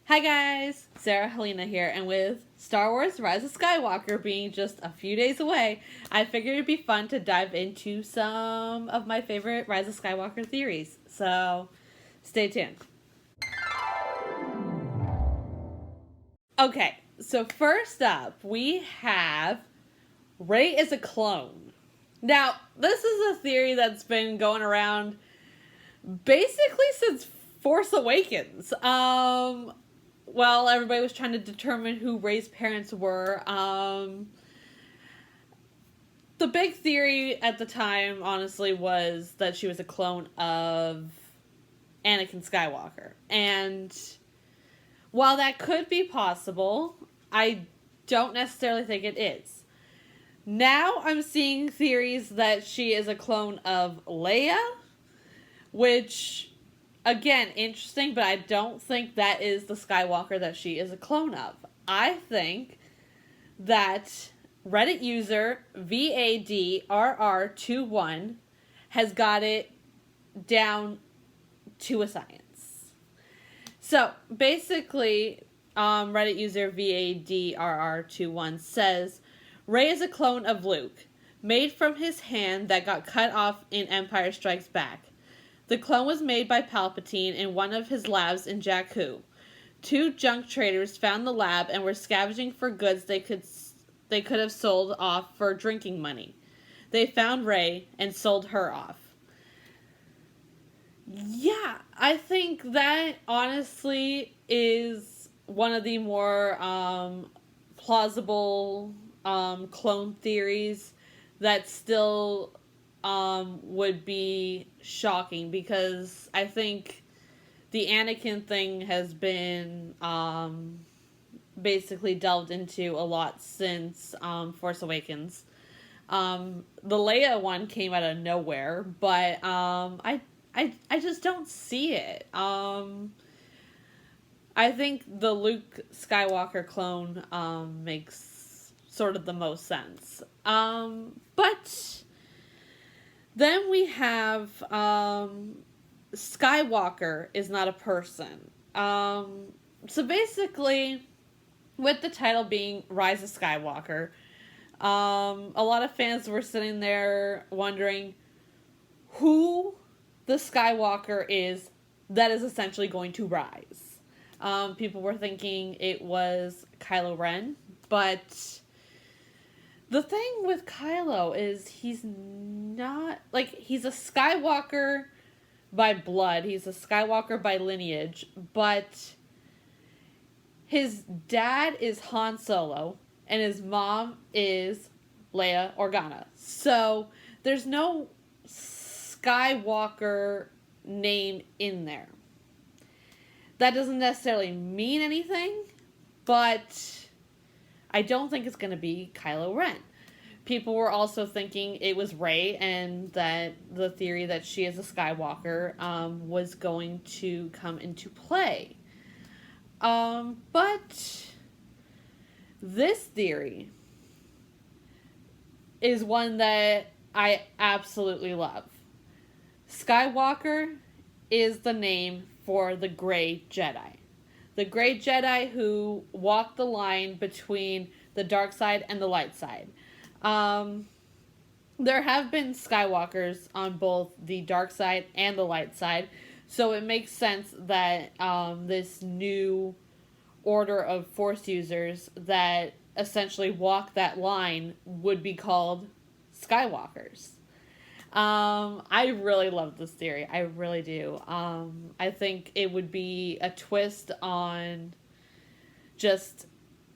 Hi guys, Sarah Halina here, and with Star Wars Rise of Skywalker being just a few days away, I figured it'd be fun to dive into some of my favorite Rise of Skywalker theories. So, stay tuned. Okay, so first up, we have Rey is a clone. Now, this is a theory that's been going around basically since Force Awakens. Well, everybody was trying to determine who Rey's parents were. The big theory at the time, honestly, was that she was a clone of Anakin Skywalker. And while that could be possible, I don't necessarily think it is. Now I'm seeing theories that she is a clone of Leia, which, again, interesting, but I don't think that is the Skywalker that she is a clone of. I think that Reddit user VADRR21 has got it down to a science. So, basically, Reddit user VADRR21 says, Rey is a clone of Luke, made from his hand that got cut off in Empire Strikes Back. The clone was made by Palpatine in one of his labs in Jakku. Two junk traders found the lab and were scavenging for goods they could have sold off for drinking money. They found Rey and sold her off. Yeah, I think that honestly is one of the more plausible clone theories that still would be shocking, because I think the Anakin thing has been basically delved into a lot since Force Awakens. The Leia one came out of nowhere, but I just don't see it. I think the Luke Skywalker clone makes sort of the most sense. But then we have Skywalker is not a person. So basically, with the title being Rise of Skywalker, a lot of fans were sitting there wondering who the Skywalker is that is essentially going to rise. People were thinking it was Kylo Ren, but the thing with Kylo is he's not, like, he's a Skywalker by blood, he's a Skywalker by lineage, but his dad is Han Solo, and his mom is Leia Organa. So, there's no Skywalker name in there. That doesn't necessarily mean anything, but I don't think it's going to be Kylo Ren. People were also thinking it was Rey, and that the theory that she is a Skywalker was going to come into play. But this theory is one that I absolutely love. Skywalker is the name for the Grey Jedi. The Grey Jedi who walk the line between the dark side and the light side. There have been Skywalkers on both the dark side and the light side, so it makes sense that this new order of Force users that essentially walk that line would be called Skywalkers. I really love this theory. I really do. I think it would be a twist on just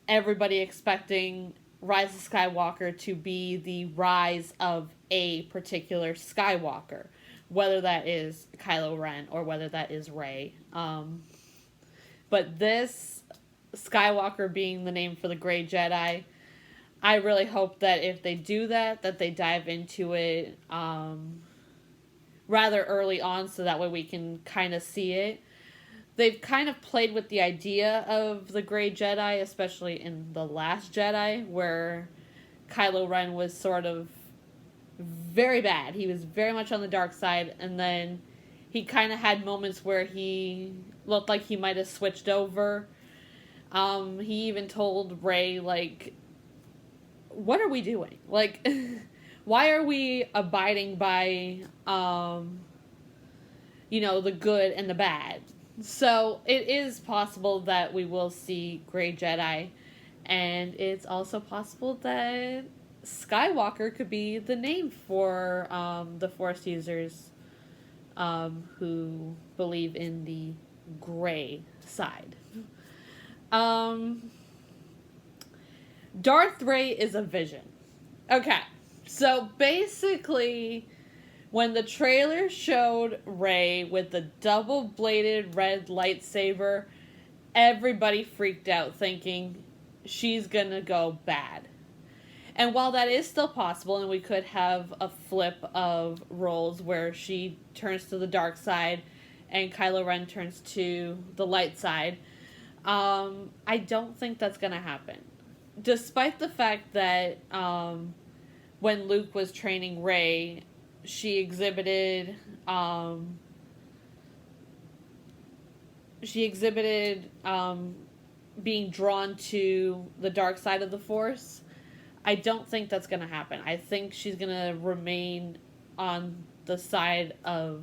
everybody expecting Rise of Skywalker to be the rise of a particular Skywalker, whether that is Kylo Ren or whether that is Rey. But this Skywalker being the name for the Grey Jedi, I really hope that if they do that they dive into it rather early on, so that way we can kind of see it. They've kind of played with the idea of the Grey Jedi, especially in The Last Jedi, where Kylo Ren was sort of very bad. He was very much on the dark side, and then he kind of had moments where he looked like he might have switched over He even told Rey, like, what are we doing? Like, why are we abiding by, the good and the bad? So it is possible that we will see Grey Jedi, and it's also possible that Skywalker could be the name for the Force users who believe in the gray side. Darth Rey is a vision. Okay, so basically, when the trailer showed Rey with the double-bladed red lightsaber, everybody freaked out thinking she's gonna go bad. And while that is still possible, and we could have a flip of roles where she turns to the dark side and Kylo Ren turns to the light side, I don't think that's going to happen. Despite the fact that when Luke was training Rey, she exhibited being drawn to the dark side of the Force. I don't think that's going to happen. I think she's going to remain on the side of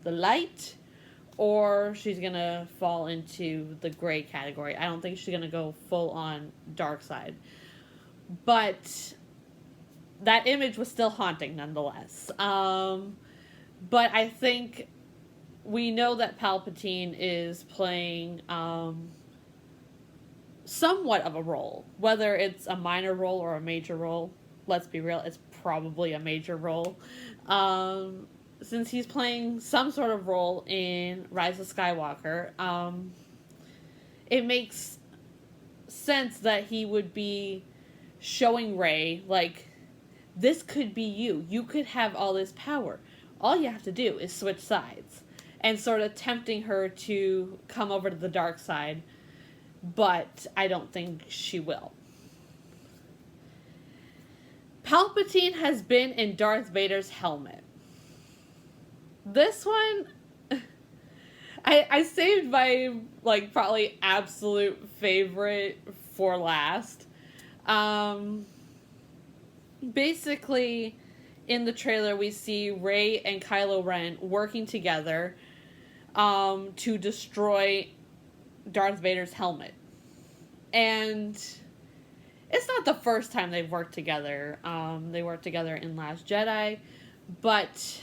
the light, or she's going to fall into the gray category. I don't think she's going to go full on dark side. But that image was still haunting nonetheless. But I think we know that Palpatine is playing somewhat of a role. Whether it's a minor role or a major role, let's be real, it's probably a major role. Since he's playing some sort of role in Rise of Skywalker, it makes sense that he would be showing Rey, like, this could be you. You could have all this power. All you have to do is switch sides. And sort of tempting her to come over to the dark side. But I don't think she will. Palpatine has been in Darth Vader's helmet. This one, I saved my, like, probably absolute favorite for last. Basically, in the trailer, we see Rey and Kylo Ren working together to destroy Darth Vader's helmet. And it's not the first time they've worked together. They worked together in Last Jedi, but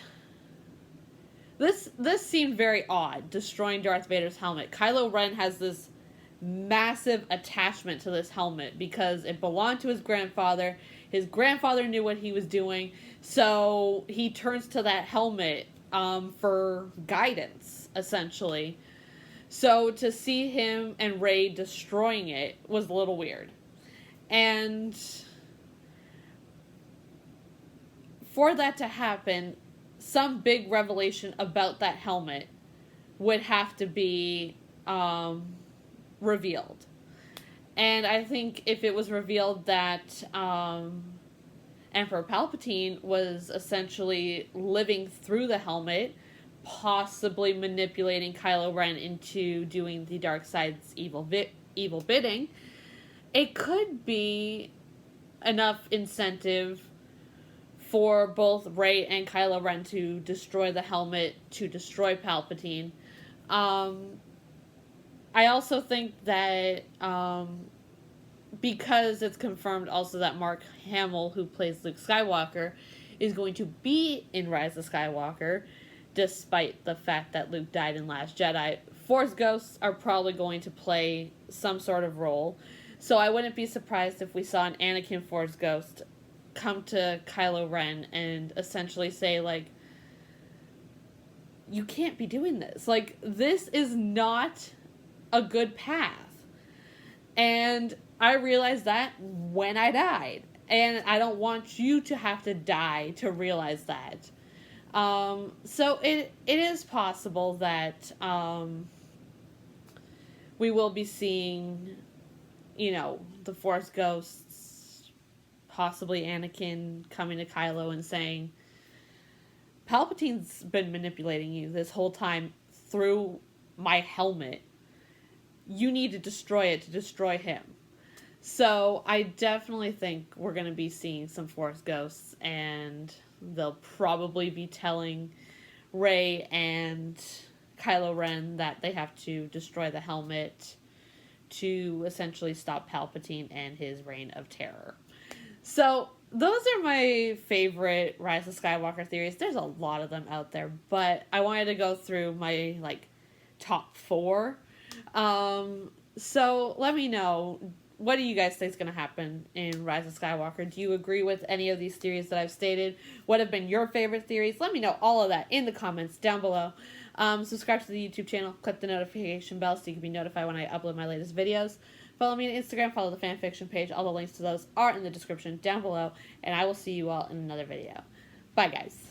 this seemed very odd, destroying Darth Vader's helmet. Kylo Ren has this massive attachment to this helmet because it belonged to his grandfather. His grandfather knew what he was doing, so he turns to that helmet for guidance, essentially. So to see him and Rey destroying it was a little weird. And for that to happen, some big revelation about that helmet would have to be revealed. And I think if it was revealed that Emperor Palpatine was essentially living through the helmet, possibly manipulating Kylo Ren into doing the dark side's evil bidding, it could be enough incentive for both Rey and Kylo Ren to destroy the helmet, to destroy Palpatine. I also think that because it's confirmed also that Mark Hamill, who plays Luke Skywalker, is going to be in Rise of Skywalker, despite the fact that Luke died in Last Jedi, Force Ghosts are probably going to play some sort of role. So I wouldn't be surprised if we saw an Anakin Force Ghost come to Kylo Ren and essentially say, like, you can't be doing this. Like, this is not a good path. And I realized that when I died. And I don't want you to have to die to realize that. So it is possible that we will be seeing, the Force Ghosts, possibly Anakin coming to Kylo and saying, Palpatine's been manipulating you this whole time through my helmet. you need to destroy it to destroy him. So I definitely think we're going to be seeing some Force ghosts, and they'll probably be telling Rey and Kylo Ren that they have to destroy the helmet to essentially stop Palpatine and his reign of terror. So those are my favorite Rise of Skywalker theories. There's a lot of them out there, but I wanted to go through my top 4. So let me know, what do you guys think is going to happen in Rise of Skywalker? Do you agree with any of these theories that I've stated? What have been your favorite theories? Let me know all of that in the comments down below. Subscribe to the YouTube channel. Click the notification bell so you can be notified when I upload my latest videos. Follow me on Instagram. Follow the fanfiction page. All the links to those are in the description down below. And I will see you all in another video. Bye, guys.